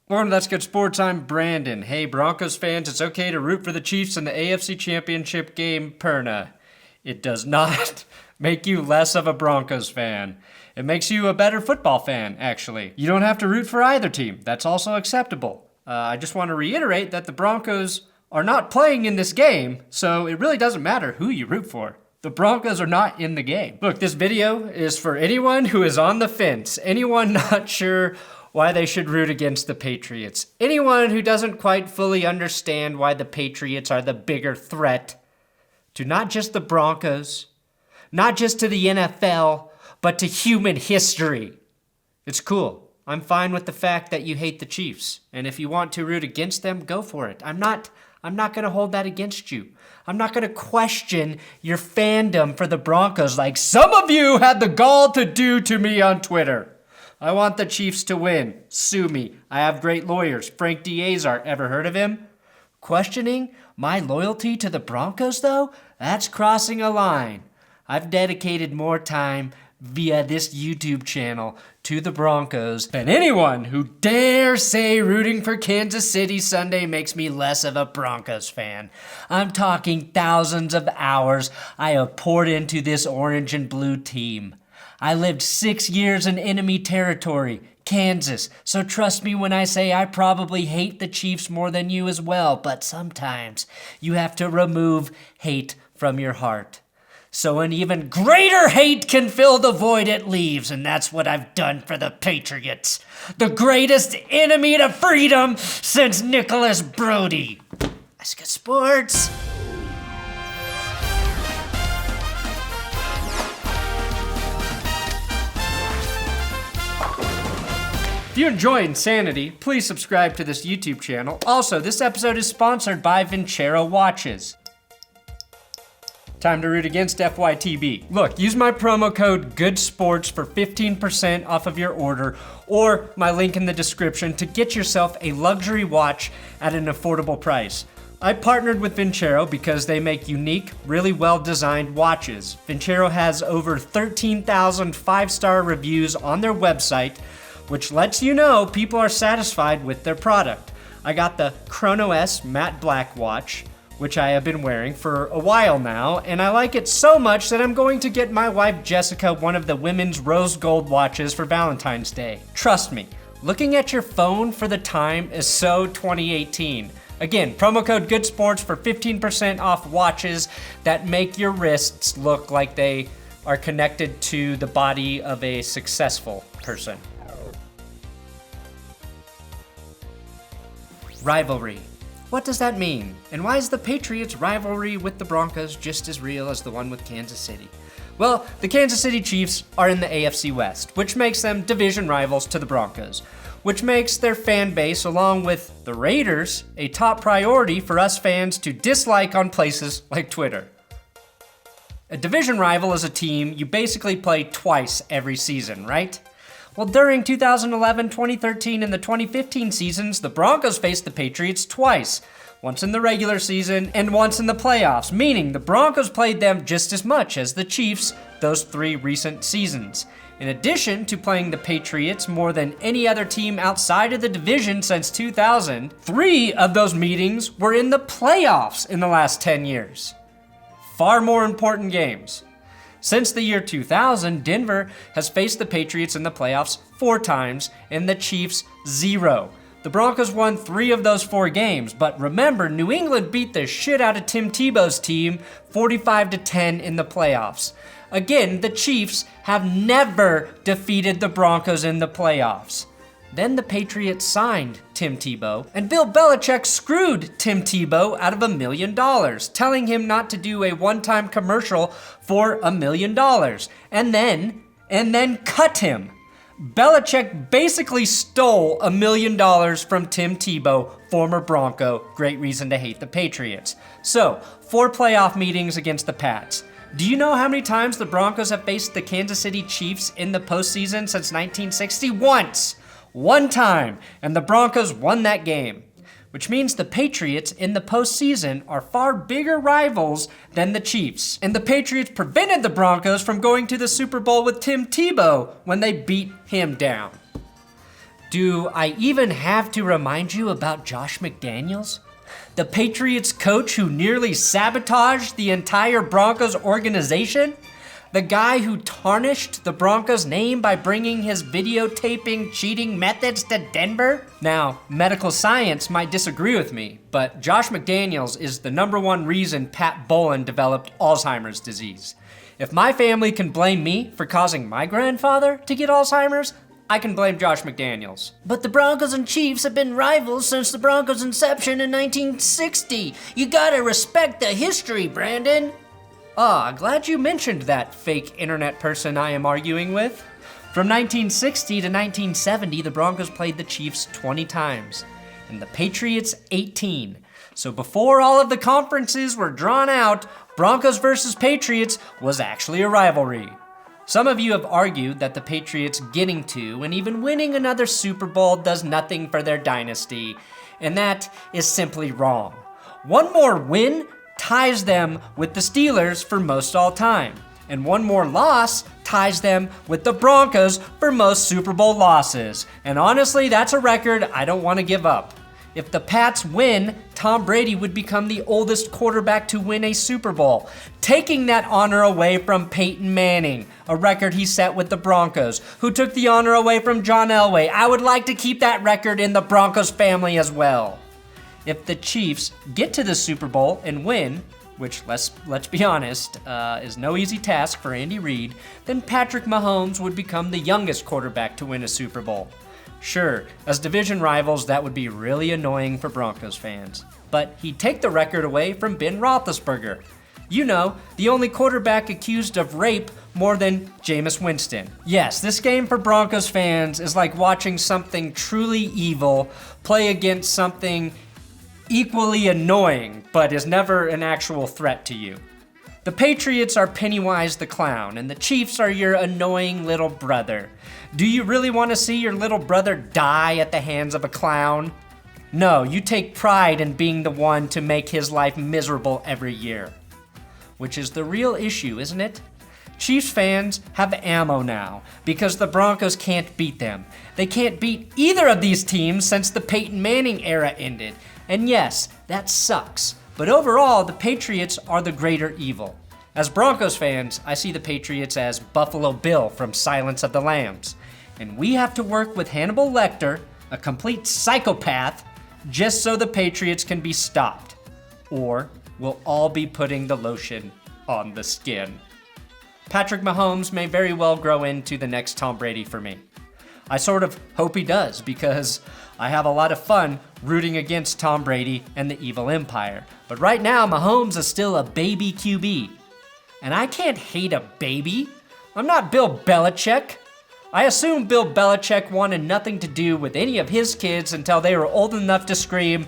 Welcome to That's Good Sports. I'm Brandon. Hey, Broncos fans, it's okay to root for the Chiefs in the AFC Championship game, Perna. It does not make you less of a Broncos fan. It makes you a better football fan, actually. You don't have to root for either team. That's also acceptable. I just want to reiterate that the Broncos are not playing in this game, so it really doesn't matter who you root for. The Broncos are not in the game. Look, this video is for anyone who is on the fence, anyone not sure why they should root against the Patriots. Anyone who doesn't quite fully understand why the Patriots are the bigger threat to not just the Broncos, not just to the NFL, but to human history. It's cool. I'm fine with the fact that you hate the Chiefs. And if you want to root against them, go for it. I'm not going to hold that against you. I'm not going to question your fandom for the Broncos like some of you had the gall to do to me on Twitter. I want the Chiefs to win. Sue me. I have great lawyers. Frank D'Azar, ever heard of him? Questioning my loyalty to the Broncos, though? That's crossing a line. I've dedicated more time via this YouTube channel to the Broncos than anyone who dare say rooting for Kansas City Sunday makes me less of a Broncos fan. I'm talking thousands of hours I have poured into this orange and blue team. I lived 6 years in enemy territory, Kansas, so trust me when I say I probably hate the Chiefs more than you as well, but sometimes you have to remove hate from your heart. So an even greater hate can fill the void it leaves, and that's what I've done for the Patriots. The greatest enemy to freedom since Nicholas Brody. That's good sports. If you enjoy insanity, please subscribe to this YouTube channel. Also, this episode is sponsored by Vincero Watches. Time to root against FYTB. Look, use my promo code GOODSPORTS for 15% off of your order, or my link in the description to get yourself a luxury watch at an affordable price. I partnered with Vincero because they make unique, really well-designed watches. Vincero has over 13,000 five-star reviews on their website, which lets you know people are satisfied with their product. I got the Chrono S matte black watch, which I have been wearing for a while now, and I like it so much that I'm going to get my wife Jessica one of the women's rose gold watches for Valentine's Day. Trust me, looking at your phone for the time is so 2018. Again, promo code GOODSPORTS for 15% off watches that make your wrists look like they are connected to the body of a successful person. Rivalry. What does that mean? And why is the Patriots' rivalry with the Broncos just as real as the one with Kansas City? Well, the Kansas City Chiefs are in the AFC West, which makes them division rivals to the Broncos, which makes their fan base, along with the Raiders, a top priority for us fans to dislike on places like Twitter. A division rival is a team you basically play twice every season, right? Well, during 2011, 2013, and the 2015 seasons, the Broncos faced the Patriots twice. Once in the regular season and once in the playoffs, meaning the Broncos played them just as much as the Chiefs those 3 recent seasons. In addition to playing the Patriots more than any other team outside of the division since 2000, 3 of those meetings were in the playoffs in the last 10 years. Far more important games. Since the year 2000, Denver has faced the Patriots in the playoffs 4 times and the Chiefs 0. The Broncos won 3 of those 4 games, but remember, New England beat the shit out of Tim Tebow's team 45-10 in the playoffs. Again, the Chiefs have never defeated the Broncos in the playoffs. Then the Patriots signed Tim Tebow, and Bill Belichick screwed Tim Tebow out of $1 million, telling him not to do a one-time commercial for $1 million, and then cut him. Belichick basically stole $1 million from Tim Tebow, former Bronco. Great reason to hate the Patriots. So, 4 playoff meetings against the Pats. Do you know how many times the Broncos have faced the Kansas City Chiefs in the postseason since 1960? Once! One time, and the Broncos won that game. Which means the Patriots in the postseason are far bigger rivals than the Chiefs. And the Patriots prevented the Broncos from going to the Super Bowl with Tim Tebow when they beat him down. Do I even have to remind you about Josh McDaniels? The Patriots coach who nearly sabotaged the entire Broncos organization? The guy who tarnished the Broncos' name by bringing his videotaping cheating methods to Denver? Now, medical science might disagree with me, but Josh McDaniels is the #1 reason Pat Bowlen developed Alzheimer's disease. If my family can blame me for causing my grandfather to get Alzheimer's, I can blame Josh McDaniels. But the Broncos and Chiefs have been rivals since the Broncos' inception in 1960. You gotta respect the history, Brandon. Glad you mentioned that fake internet person I am arguing with. From 1960 to 1970, the Broncos played the Chiefs 20 times, and the Patriots 18. So before all of the conferences were drawn out, Broncos versus Patriots was actually a rivalry. Some of you have argued that the Patriots getting to and even winning another Super Bowl does nothing for their dynasty, and that is simply wrong. One more win ties them with the Steelers for most all time, and one more loss ties them with the Broncos for most Super Bowl losses. And honestly, that's a record I don't want to give up. If the Pats win, Tom Brady would become the oldest quarterback to win a Super Bowl, taking that honor away from Peyton Manning, a record he set with the Broncos, who took the honor away from John Elway. I would like to keep that record in the Broncos family as well. If the Chiefs get to the Super Bowl and win, which let's be honest, is no easy task for Andy Reid, then Patrick Mahomes would become the youngest quarterback to win a Super Bowl. Sure, as division rivals, that would be really annoying for Broncos fans. But he'd take the record away from Ben Roethlisberger. You know, the only quarterback accused of rape more than Jameis Winston. Yes, this game for Broncos fans is like watching something truly evil play against something equally annoying, but is never an actual threat to you. The Patriots are Pennywise the Clown, and the Chiefs are your annoying little brother. Do you really want to see your little brother die at the hands of a clown? No, you take pride in being the one to make his life miserable every year. Which is the real issue, isn't it? Chiefs fans have ammo now because the Broncos can't beat them. They can't beat either of these teams since the Peyton Manning era ended. And yes, that sucks. But overall, the Patriots are the greater evil. As Broncos fans, I see the Patriots as Buffalo Bill from Silence of the Lambs. And we have to work with Hannibal Lecter, a complete psychopath, just so the Patriots can be stopped. Or we'll all be putting the lotion on the skin. Patrick Mahomes may very well grow into the next Tom Brady for me. I sort of hope he does because I have a lot of fun rooting against Tom Brady and the evil empire. But right now, Mahomes is still a baby QB. And I can't hate a baby. I'm not Bill Belichick. I assume Bill Belichick wanted nothing to do with any of his kids until they were old enough to scream,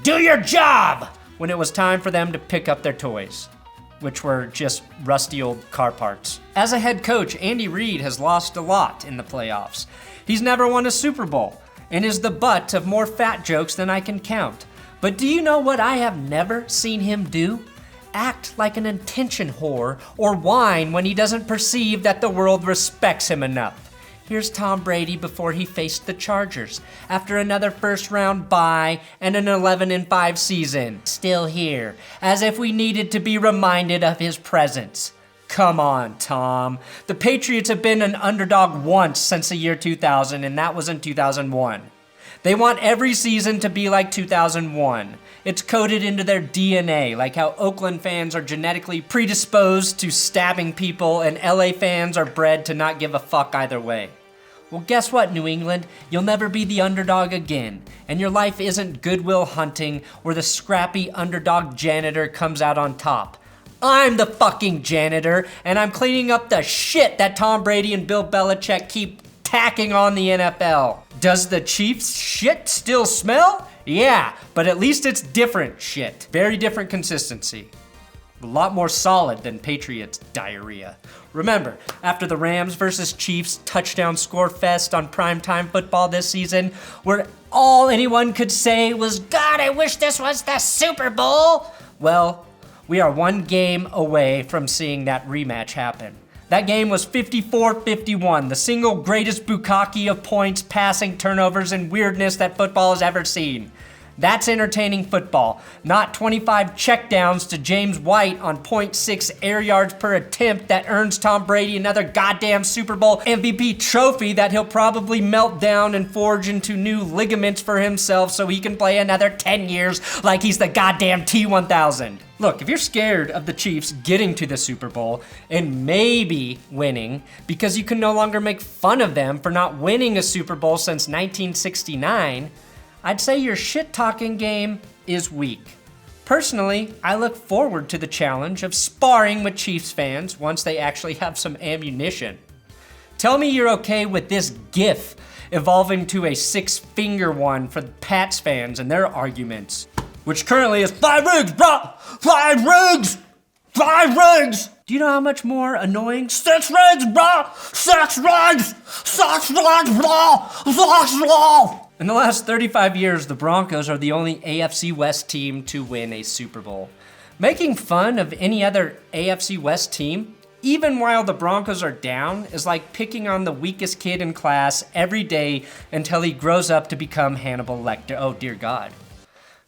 "Do your job!" when it was time for them to pick up their toys, which were just rusty old car parts. As a head coach, Andy Reid has lost a lot in the playoffs. He's never won a Super Bowl and is the butt of more fat jokes than I can count. But do you know what I have never seen him do? Act like an attention whore or whine when he doesn't perceive that the world respects him enough. Here's Tom Brady before he faced the Chargers, after another first-round bye and an 11-5 season. Still here, as if we needed to be reminded of his presence. Come on, Tom. The Patriots have been an underdog once since the year 2000, and that was in 2001. They want every season to be like 2001. It's coded into their DNA, like how Oakland fans are genetically predisposed to stabbing people and LA fans are bred to not give a fuck either way. Well, guess what, New England? You'll never be the underdog again, and your life isn't Good Will Hunting where the scrappy underdog janitor comes out on top. I'm the fucking janitor, and I'm cleaning up the shit that Tom Brady and Bill Belichick keep tacking on the NFL. Does the Chiefs' shit still smell? Yeah, but at least it's different shit. Very different consistency. A lot more solid than Patriots diarrhea. Remember, after the Rams versus Chiefs touchdown score fest on primetime football this season, where all anyone could say was, "God, I wish this was the Super Bowl." Well, we are one game away from seeing that rematch happen. That game was 54-51, the single greatest bukkake of points, passing, turnovers, and weirdness that football has ever seen. That's entertaining football, not 25 checkdowns to James White on .6 air yards per attempt that earns Tom Brady another goddamn Super Bowl MVP trophy that he'll probably melt down and forge into new ligaments for himself so he can play another 10 years like he's the goddamn T-1000. Look, if you're scared of the Chiefs getting to the Super Bowl and maybe winning because you can no longer make fun of them for not winning a Super Bowl since 1969, I'd say your shit-talking game is weak. Personally, I look forward to the challenge of sparring with Chiefs fans once they actually have some ammunition. Tell me you're okay with this GIF evolving to a six-finger one for the Pats fans and their arguments, which currently is 5 rings, bro! 5 rings! 5 rings! Do you know how much more annoying 6 rings, bro? 6 rings! 6 rings, bro! 6 rings! In the last 35 years, the Broncos are the only AFC West team to win a Super Bowl. Making fun of any other AFC West team, even while the Broncos are down, is like picking on the weakest kid in class every day until he grows up to become Hannibal Lecter. Oh, dear God.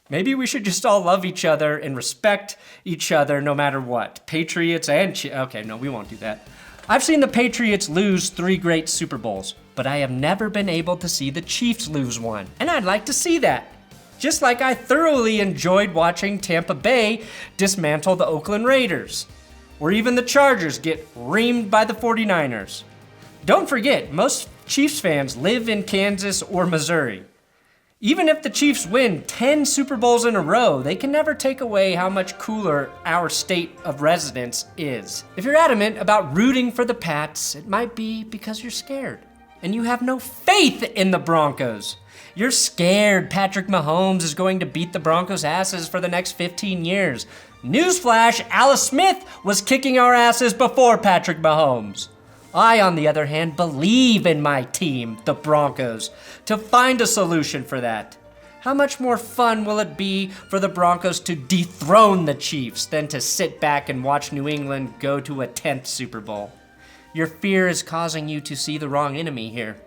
Maybe we should just all love each other and respect each other no matter what. Patriots and okay, no, we won't do that. I've seen the Patriots lose 3 great Super Bowls, but I have never been able to see the Chiefs lose one. And I'd like to see that. Just like I thoroughly enjoyed watching Tampa Bay dismantle the Oakland Raiders, or even the Chargers get reamed by the 49ers. Don't forget, most Chiefs fans live in Kansas or Missouri. Even if the Chiefs win 10 Super Bowls in a row, they can never take away how much cooler our state of residence is. If you're adamant about rooting for the Pats, it might be because you're scared and you have no faith in the Broncos. You're scared Patrick Mahomes is going to beat the Broncos' asses for the next 15 years. Newsflash, Alice Smith was kicking our asses before Patrick Mahomes. I, on the other hand, believe in my team, the Broncos, to find a solution for that. How much more fun will it be for the Broncos to dethrone the Chiefs than to sit back and watch New England go to a 10th Super Bowl? Your fear is causing you to see the wrong enemy here.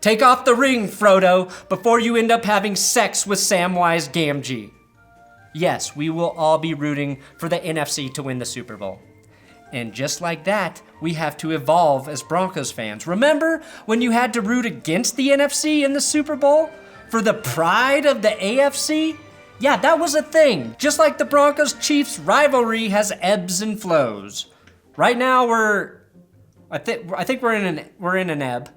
Take off the ring, Frodo, before you end up having sex with Samwise Gamgee. Yes, we will all be rooting for the NFC to win the Super Bowl. And just like that, we have to evolve as Broncos fans. Remember when you had to root against the NFC in the Super Bowl for the pride of the AFC? Yeah, that was a thing. Just like the Broncos-Chiefs rivalry has ebbs and flows. Right now I think we're in an ebb.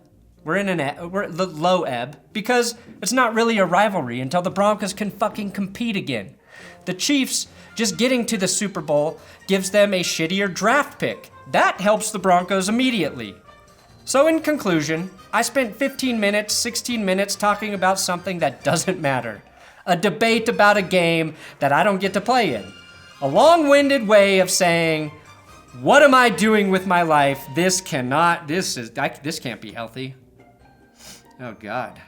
We're the low ebb because it's not really a rivalry until the Broncos can fucking compete again. The Chiefs just getting to the Super Bowl gives them a shittier draft pick. That helps the Broncos immediately. So in conclusion, I spent 16 minutes talking about something that doesn't matter. A debate about a game that I don't get to play in. A long-winded way of saying, what am I doing with my life? This can't be healthy. Oh God.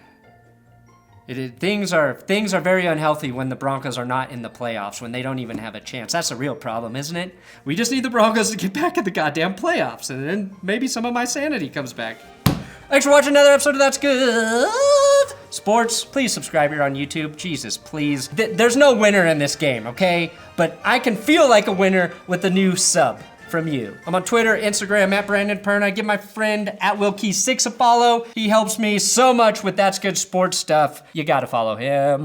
Things are very unhealthy when the Broncos are not in the playoffs, when they don't even have a chance. That's a real problem, isn't it? We just need the Broncos to get back in the goddamn playoffs, and then maybe some of my sanity comes back. Thanks for watching another episode of That's Good Sports. Please subscribe here on YouTube. Jesus, please. There's no winner in this game, okay? But I can feel like a winner with a new sub from you. I'm on Twitter, Instagram, @BrandonPern. I give my friend @WillKey6 a follow. He helps me so much with That's Good Sports stuff. You gotta follow him.